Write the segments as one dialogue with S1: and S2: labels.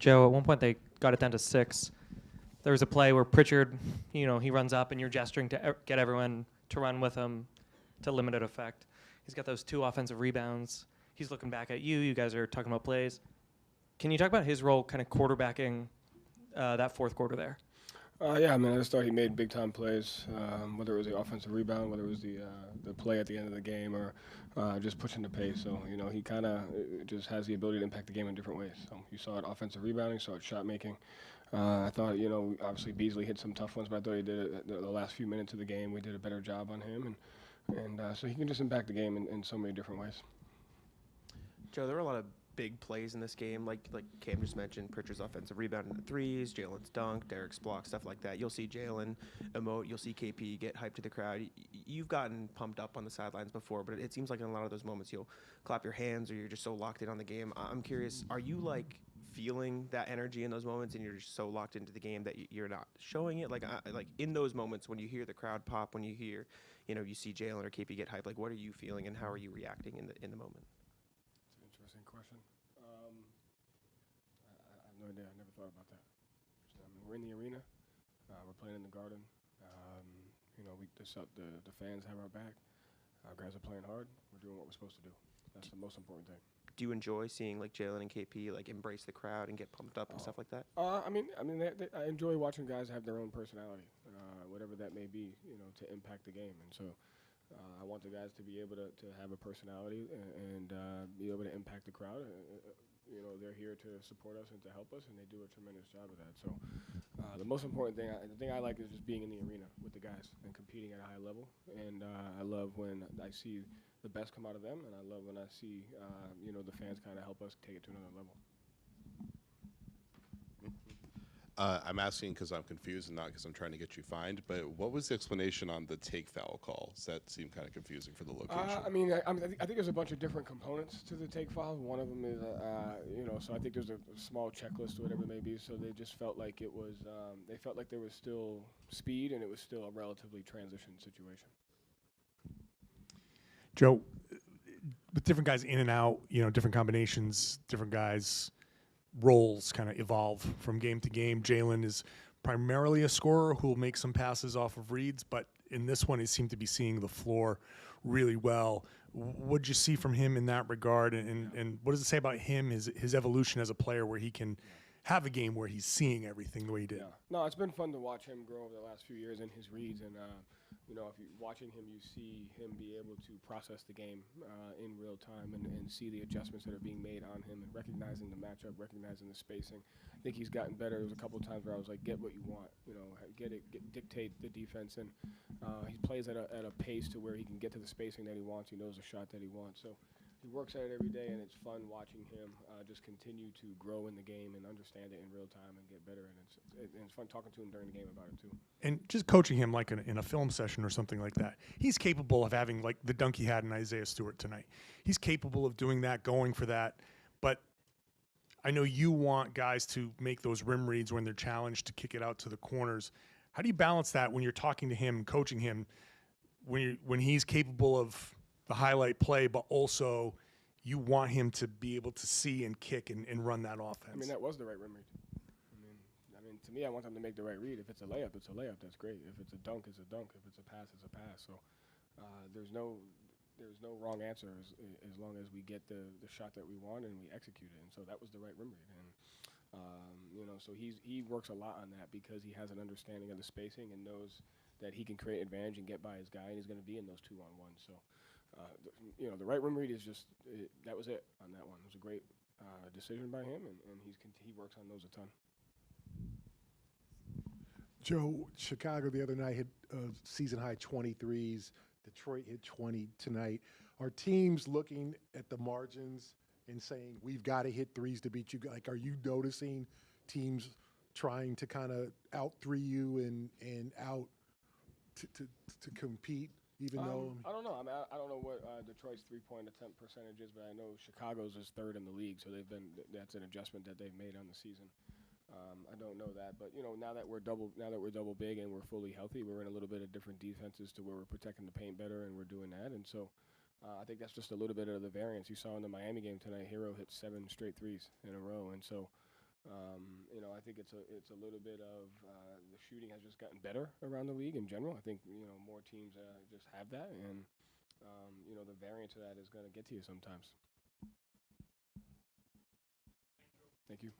S1: Joe, at one point they got it down to 6. There was a play where Pritchard, he runs up and you're gesturing to get everyone to run with him to limited effect. He's got those 2 offensive rebounds. He's looking back at you. You guys are talking about plays. Can you talk about his role kind of quarterbacking that fourth quarter there?
S2: Yeah, I mean, I just thought he made big-time plays, whether it was the offensive rebound, whether it was the play at the end of the game, or just pushing the pace. So, he kind of just has the ability to impact the game in different ways. So you saw it offensive rebounding, you saw it shot making. I thought, obviously Beasley hit some tough ones, but I thought he did it the last few minutes of the game. We did a better job on him, and so he can just impact the game in so many different ways.
S3: Joe, there were a lot of big plays in this game, like Cam just mentioned. Pritchard's offensive rebound in the threes, Jalen's dunk, Derek's block, stuff like that. You'll see Jalen emote, you'll see KP get hyped to the crowd. You've gotten pumped up on the sidelines before, but it seems like in a lot of those moments you'll clap your hands or you're just so locked in on the game. I'm curious, are you like feeling that energy in those moments and you're just so locked into the game that you're not showing it? Like in those moments when you hear the crowd pop, when you hear, you see Jalen or KP get hyped, like what are you feeling and how are you reacting in the moment?
S2: Question. I have no idea. I never thought about that. I mean, we're in the arena. We're playing in the Garden. The fans have our back. Our guys are playing hard. We're doing what we're supposed to do. That's the most important thing.
S3: Do you enjoy seeing like Jalen and KP like embrace the crowd and get pumped up and stuff like that?
S2: I enjoy watching guys have their own personality, whatever that may be, to impact the game. And so I want the guys to be able to have a personality and be able to impact the crowd. They're here to support us and to help us, and they do a tremendous job of that. So the most important thing, the thing I like is just being in the arena with the guys and competing at a high level. And I love when I see the best come out of them, and I love when I see, the fans kind of help us take it to another level.
S4: I'm asking because I'm confused and not because I'm trying to get you fined, but what was the explanation on the take foul call? Does that seem kind of confusing for the location?
S2: I think there's a bunch of different components to the take foul. One of them is, so I think there's a small checklist or whatever it may be. So they just felt like it was, they felt like there was still speed and it was still a relatively transition situation.
S5: Joe, with different guys in and out, different combinations, different guys' roles kind of evolve from game to game. Jalen is primarily a scorer who will make some passes off of reads, but in this one, he seemed to be seeing the floor really well. What did you see from him in that regard, and what does it say about him, his evolution as a player, where he can have a game where he's seeing everything the way he did?
S2: Yeah. No, it's been fun to watch him grow over the last few years in his reads, and if you're watching him, you see him be able to process the game in real time and see the adjustments that are being made on him and recognizing the matchup, recognizing the spacing. I think he's gotten better. There was a couple of times where I was like, get what you want, dictate the defense, and he plays at a pace to where he can get to the spacing that he wants. He knows the shot that he wants. So he works at it every day, and it's fun watching him just continue to grow in the game and understand it in real time and get better. And it's fun talking to him during the game about it too.
S5: And just coaching him like in a film session or something like that. He's capable of having like the dunk he had in Isaiah Stewart tonight. He's capable of doing that, going for that. But I know you want guys to make those rim reads when they're challenged to kick it out to the corners. How do you balance that when you're talking to him, coaching him, when he's capable of the highlight play, but also you want him to be able to see and kick and run that offense?
S2: I mean, that was the right rim read. I mean, to me, I want them to make the right read. If it's a layup, it's a layup. That's great. If it's a dunk, it's a dunk. If it's a pass, it's a pass. So there's no wrong answer as long as we get the shot that we want and we execute it. And so that was the right rim read. And so he works a lot on that because he has an understanding of the spacing and knows that he can create advantage and get by his guy, and he's going to be in those 2-on-1s. So the right rim read is just that was it on that one. It was a great decision by him, and he works on those a ton.
S6: Joe, Chicago the other night hit season-high 23s. Detroit hit 20 tonight. Are teams looking at the margins and saying, we've got to hit threes to beat you? Like, are you noticing teams trying to kind of out-3 you and out to compete, even though?
S2: I don't know. I don't know what Detroit's three-point attempt percentage is, but I know Chicago's is third in the league, so that's an adjustment that they've made on the season. I don't know that, but now that we're double big and we're fully healthy, we're in a little bit of different defenses to where we're protecting the paint better, and we're doing that. And so I think that's just a little bit of the variance you saw in the Miami game tonight. Hero hit 7 straight threes in a row, and so I think it's a little bit of the shooting has just gotten better around the league in general. I think more teams just have that, and the variance of that is going to get to you sometimes. Thank you.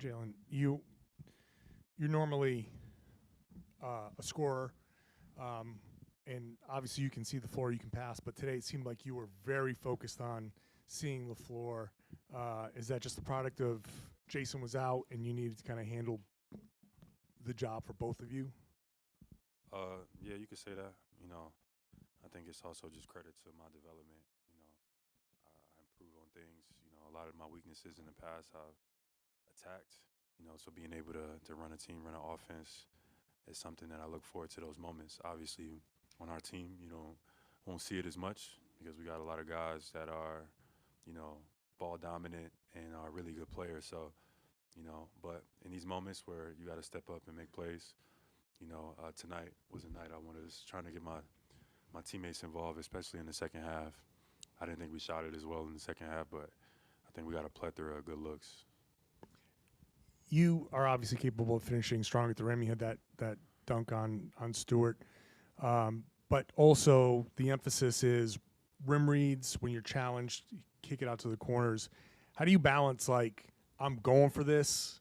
S5: Jalen, you're normally a scorer, and obviously you can see the floor, you can pass. But today it seemed like you were very focused on seeing the floor. Is that just the product of Jason was out and you needed to kind of handle the job for both of you?
S7: Yeah, you could say that. I think it's also just credit to my development. I improve on things. A lot of my weaknesses in the past I've attacked. So being able to run a team, run an offense is something that I look forward to those moments. Obviously, on our team, won't see it as much because we got a lot of guys that are, ball dominant and are really good players. So, but in these moments where you got to step up and make plays, tonight was a night I was trying to get my teammates involved, especially in the second half. I didn't think we shot it as well in the second half, but I think we got a plethora of good looks.
S5: You are obviously capable of finishing strong at the rim. You had that dunk on Stewart. But also the emphasis is rim reads when you're challenged, you kick it out to the corners. How do you balance, like, I'm going for this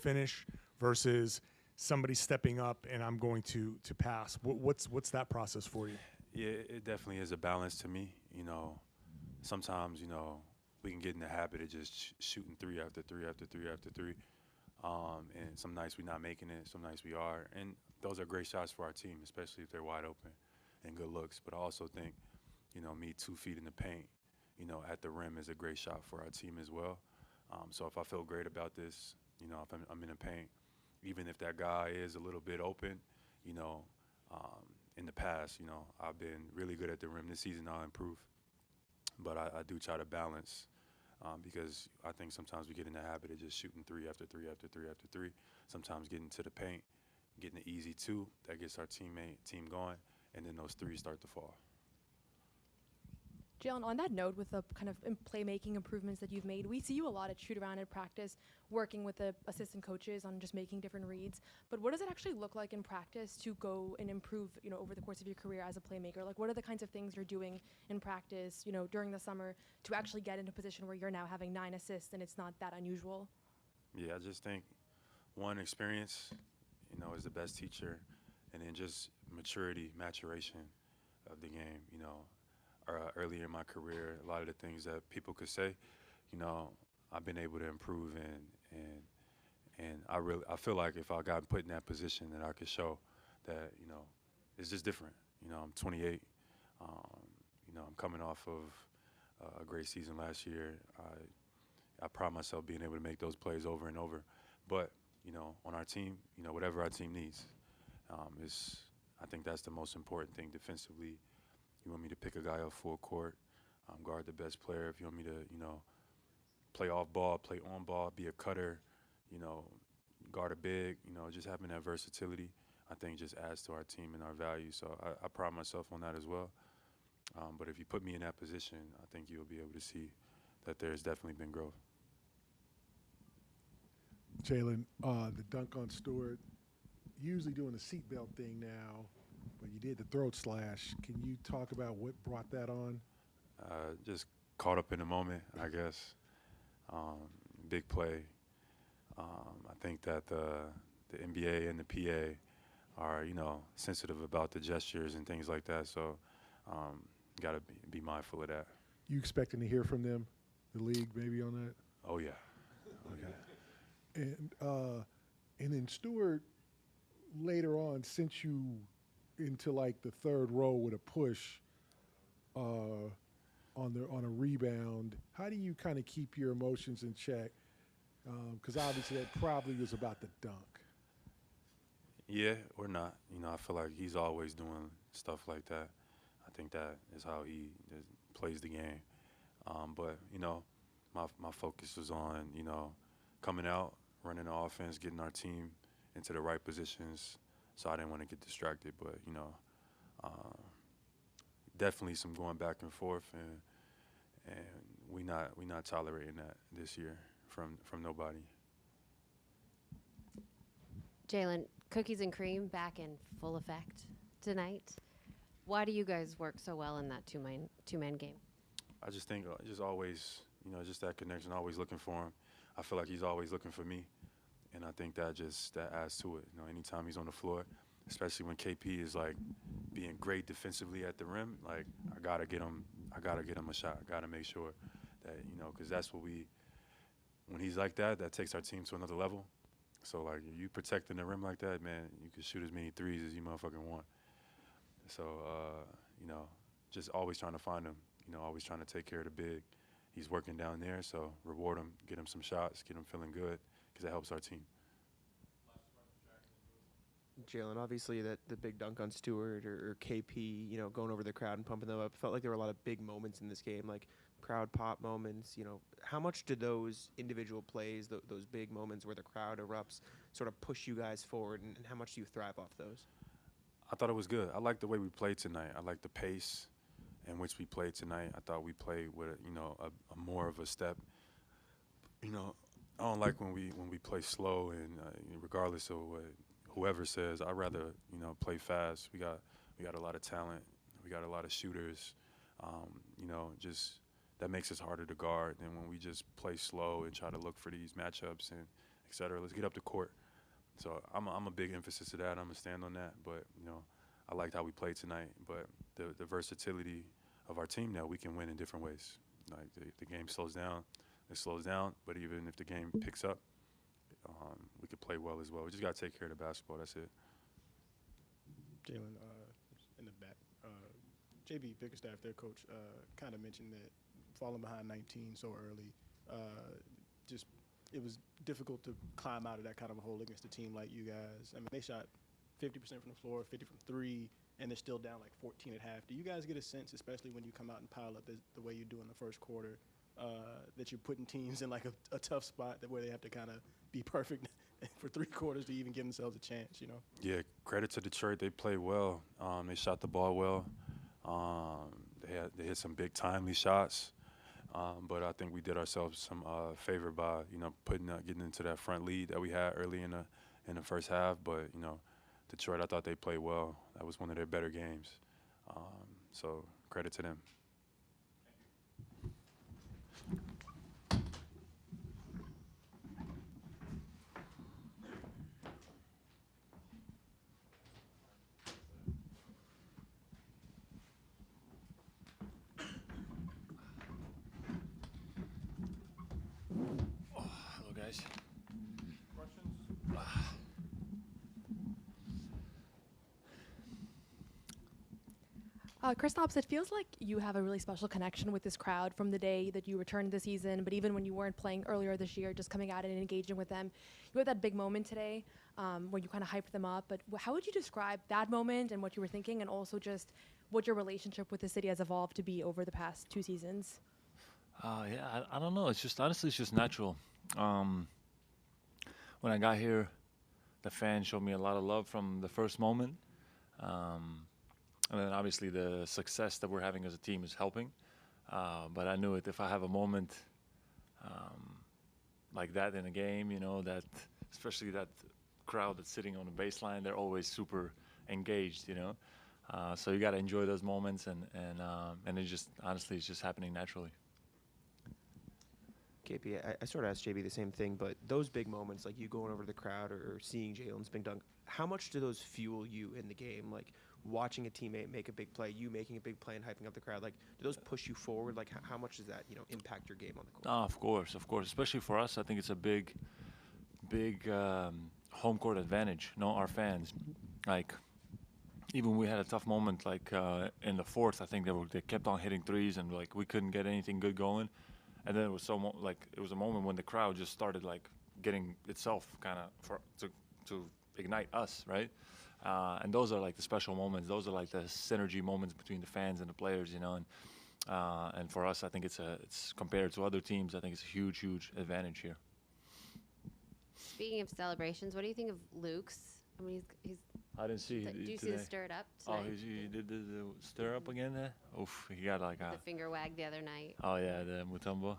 S5: finish versus somebody stepping up and I'm going to pass? What's that process for you?
S7: Yeah, it definitely is a balance to me. Sometimes, we can get in the habit of just shooting three after three after three after three. And some nights we're not making it, some nights we are. And those are great shots for our team, especially if they're wide open and good looks. But I also think, me 2 feet in the paint, at the rim is a great shot for our team as well. So if I feel great about this, if I'm in the paint, even if that guy is a little bit open, in the past, I've been really good at the rim. This season I'll improve. But I do try to balance because I think sometimes we get in the habit of just shooting three after three after three after three. Sometimes getting to the paint, getting an easy two, that gets our team going, and then those threes start to fall.
S8: Jalen, on that note, with the kind of playmaking improvements that you've made, we see you a lot at shoot-around at practice, working with the assistant coaches on just making different reads. But what does it actually look like in practice to go and improve, over the course of your career as a playmaker? Like, what are the kinds of things you're doing in practice, during the summer to actually get into a position where you're now having 9 assists and it's not that unusual?
S7: Yeah, I just think, one, experience, is the best teacher, and then just maturation of the game, earlier in my career, a lot of the things that people could say, I've been able to improve and I feel like if I got put in that position that I could show that, it's just different. I'm 28. I'm coming off of a great season last year. I pride myself being able to make those plays over and over. But, on our team, whatever our team needs, I think that's the most important thing defensively. You want me to pick a guy up full court, guard the best player. If you want me to, play off ball, play on ball, be a cutter, guard a big, just having that versatility, I think just adds to our team and our value. So I pride myself on that as well. But if you put me in that position, I think you'll be able to see that there's definitely been growth.
S6: Jalen, the dunk on Stewart, usually doing the seatbelt thing now, but you did the throat slash. Can you talk about what brought that on?
S7: Just caught up in the moment, I guess. Big play. I think that the NBA and the PA are, sensitive about the gestures and things like that. So got to be mindful of that.
S6: You expecting to hear from them, the league, maybe on that?
S7: Oh, yeah.
S6: Okay. And then Stewart, later on, sent you into like the third row with a push on a rebound. How do you kind of keep your emotions in check? Because obviously that probably was about the dunk.
S7: Yeah, or not. I feel like he's always doing stuff like that. I think that is how he plays the game. But, my focus was on, coming out, running the offense, getting our team into the right positions. So I didn't want to get distracted. But, definitely some going back and forth. And we not tolerating that this year from nobody.
S9: Jalen, cookies and cream back in full effect tonight. Why do you guys work so well in that two-man game?
S7: I just think just always You know, just that connection, always looking for him. I feel like he's always looking for me, and I think that adds to it. You know, anytime he's on the floor, especially when KP is like being great defensively at the rim, like I gotta get him a shot. I gotta make sure that, you know, because that's what when he's like that, that takes our team to another level. So like you protecting the rim like that, man, you can shoot as many threes as you motherfucking want. So you know, just always trying to find him. You know, always trying to take care of the big. He's working down there, so reward him, get him some shots, get him feeling good, because that helps our team.
S3: Jalen, obviously the big dunk on Stewart or KP, you know, going over the crowd and pumping them up. Felt like there were a lot of big moments in this game, like crowd pop moments. You know, how much do those individual plays, those big moments where the crowd erupts, sort of push you guys forward, and how much do you thrive off those?
S7: I thought it was good. I like the way we played tonight. I like the pace in which we played tonight. I thought we played with, you know, a more of a step. You know, I don't like when we play slow, and regardless of what whoever says, I'd rather, you know, play fast. We got a lot of talent. We got a lot of shooters. You know, just that makes us harder to guard than when we just play slow and try to look for these matchups and et cetera. Let's get up the court. So I'm a big emphasis to that. I'm gonna stand on that. But you know, I liked how we played tonight. But the versatility of our team now, we can win in different ways. Like the game slows down, it slows down. But even if the game picks up, we could play well as well. We just got to take care of the basketball. That's it.
S10: Jalen, in the back, JB Bickerstaff, their coach, kind of mentioned that falling behind 19 so early, just it was difficult to climb out of that kind of a hole against a team like you guys. I mean, they shot 50% from the floor, 50 from three, and they're still down like 14 at half. Do you guys get a sense, especially when you come out and pile up the way you do in the first quarter, that you're putting teams in like a tough spot where they have to kind of be perfect for 3 quarters to even give themselves a chance, you know?
S7: Yeah, credit to Detroit. They played well. They shot the ball well. They hit some big timely shots. But I think we did ourselves some favor by, you know, getting into that front lead that we had early in the first half. But, you know, Detroit, I thought they played well. That was one of their better games. So credit to them.
S11: Hello, guys.
S8: Kristaps, it feels like you have a really special connection with this crowd from the day that you returned this season, but even when you weren't playing earlier this year, just coming out and engaging with them. You had that big moment today where you kind of hyped them up, but how would you describe that moment and what you were thinking, and also just what your relationship with the city has evolved to be over the past 2 seasons?
S11: Yeah, I don't know. It's just, honestly, it's just natural. When I got here, the fans showed me a lot of love from the first moment. And then obviously the success that we're having as a team is helping. But I knew it, if I have a moment like that in a game, you know, that especially that crowd that's sitting on the baseline, they're always super engaged, you know. So you got to enjoy those moments, and it just, honestly, it's just happening naturally.
S3: KP, I sort of asked JB the same thing, but those big moments, like you going over to the crowd or seeing Jalen's big dunk, how much do those fuel you in the game? Like watching a teammate make a big play, you making a big play and hyping up the crowd, like do those push you forward? Like how much does that, you know, impact your game on the court?
S11: Oh, of course, especially for us. I think it's a big home court advantage. You know, our fans, like even we had a tough moment, like in the fourth. I think they kept on hitting threes, and like we couldn't get anything good going. And then it was it was a moment when the crowd just started like getting itself kind of to ignite us, right? And those are like the special moments. Those are like the synergy moments between the fans and the players, you know. And for us, I think it's compared to other teams, I think it's a huge advantage here.
S9: Speaking of celebrations, what do you think of Luke's? I mean, he's
S11: I didn't see.
S9: do you see the stir it up
S11: Oh,
S9: tonight?
S11: he did the stir up again there? Oof, he got like
S9: The finger wag the other night.
S11: Oh yeah, the Mutombo.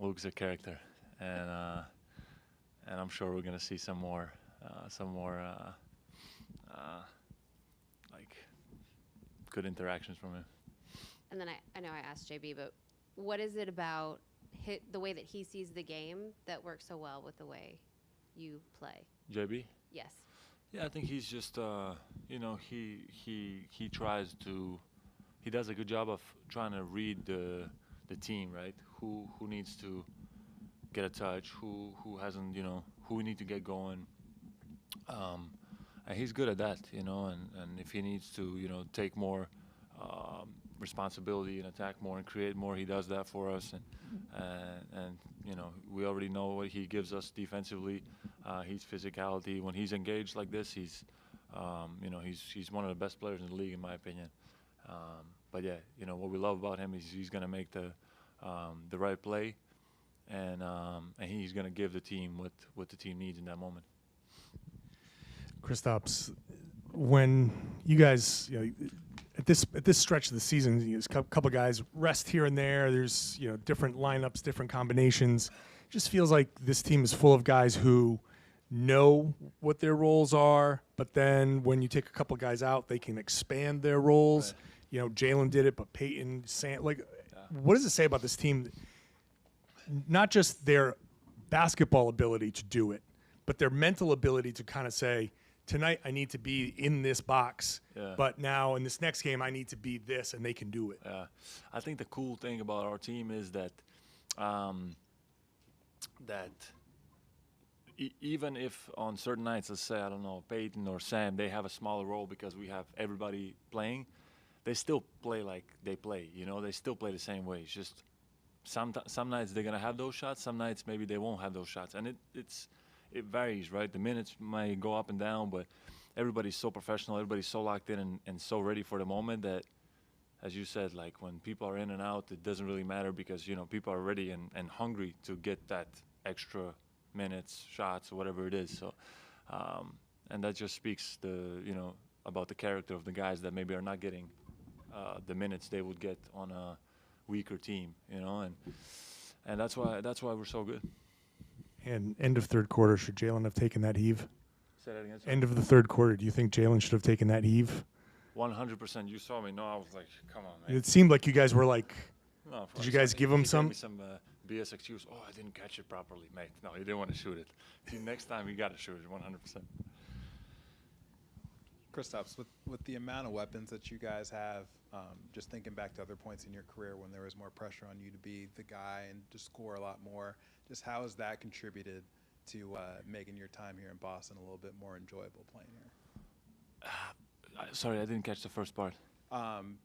S11: Luke's a character, and I'm sure we're gonna see some more like good interactions from him.
S9: and then I know I asked JB, but what is it about the way that he sees the game that works so well with the way you play?
S11: JB?
S9: Yes.
S11: Yeah, I think he's just, he tries to, he does a good job of trying to read the team, right? Who needs to get a touch, who hasn't, who we need to get going. And he's good at that, and if he needs to, take more responsibility and attack more and create more, he does that for us. And we already know what he gives us defensively. He's physicality. When he's engaged like this, he's one of the best players in the league, in my opinion. But yeah, what we love about him is he's going to make the right play, and he's going to give the team what the team needs in that moment.
S5: Kristaps, when you guys, at this stretch of the season, there's a couple guys rest here and there. There's different lineups, different combinations. It just feels like this team is full of guys who know what their roles are, but then when you take a couple guys out, they can expand their roles. Right. Jalen did it, but Peyton, Sam, what does it say about this team? Not just their basketball ability to do it, but their mental ability to kind of say, tonight I need to be in this box, but now in this next game I need to be this, and they can do it.
S11: Yeah, I think the cool thing about our team is that even if on certain nights, let's say, I don't know, Peyton or Sam, they have a smaller role because we have everybody playing, they still play like they play, they still play the same way. It's just some nights they're going to have those shots, some nights maybe they won't have those shots, and it varies, right? The minutes might go up and down, but everybody's so professional, everybody's so locked in and so ready for the moment that, as you said, like when people are in and out, it doesn't really matter because, people are ready and hungry to get that extra minutes, shots, or whatever it is. So, and that just speaks about the character of the guys that maybe are not getting the minutes they would get on a weaker team, and that's why we're so good.
S5: And end of third quarter, should Jalen have taken that heave?
S11: Say that again.
S5: End of the third quarter, do you think Jalen should have taken that heave?
S11: 100%. You saw me. No, I was like, come on, man.
S5: It seemed like you guys were like,
S11: no,
S5: did you guys give him some?
S11: He gave me some BS excuse. Oh, I didn't catch it properly, mate. No, you didn't want to shoot it. Next time you got to shoot it, 100%.
S12: Kristaps, with the amount of weapons that you guys have, just thinking back to other points in your career when there was more pressure on you to be the guy and to score a lot more, just how has that contributed to making your time here in Boston a little bit more enjoyable playing here?
S11: Sorry, I didn't catch the first part.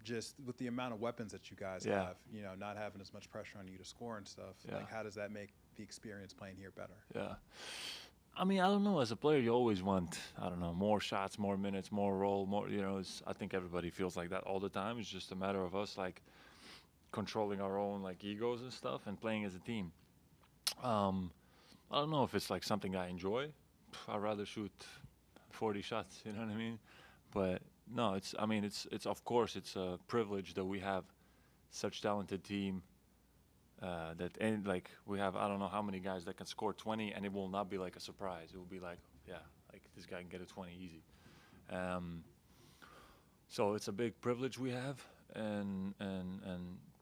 S12: Just with the amount of weapons that you guys have, not having as much pressure on you to score and stuff, like how does that make the experience playing here better?
S11: Yeah. I mean, I don't know. As a player, you always want, I don't know, more shots, more minutes, more role, more, I think everybody feels like that all the time. It's just a matter of us, controlling our own, egos and stuff and playing as a team. I don't know if it's, something I enjoy. I'd rather shoot 40 shots, you know what I mean? But, no, it's of course, it's a privilege that we have such talented team. We have, I don't know how many guys that can score 20 and it will not be a surprise. It will be this guy can get a 20 easy. So it's a big privilege we have, and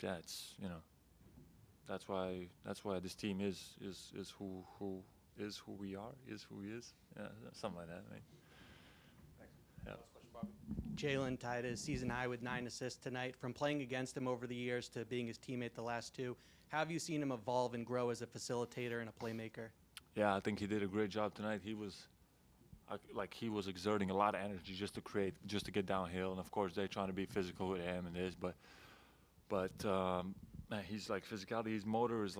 S11: yeah, it's that's why this team is who we are, is who he is. Yeah, something like that, right? Thanks. Yeah.
S13: Jalen tied his season high with 9 assists tonight. From playing against him over the years to being his teammate the last 2, how have you seen him evolve and grow as a facilitator and a playmaker?
S11: Yeah, I think he did a great job tonight. He was exerting a lot of energy just to create, just to get downhill, and of course they're trying to be physical with him and this, but man, he's physicality. His motor is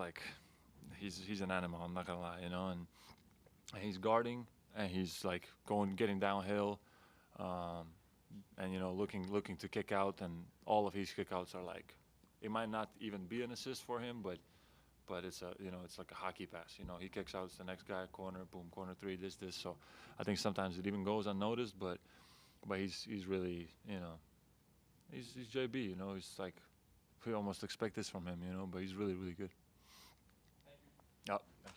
S11: he's an animal. I'm not gonna lie, and he's guarding and he's getting downhill. And looking to kick out, and all of his kickouts are it might not even be an assist for him, but it's it's like a hockey pass. He kicks out, it's the next guy, corner, boom, corner 3, this. So I think sometimes it even goes unnoticed, but he's really he's JB. He's we almost expect this from him, but he's really, really good. Thank you. Oh, thanks.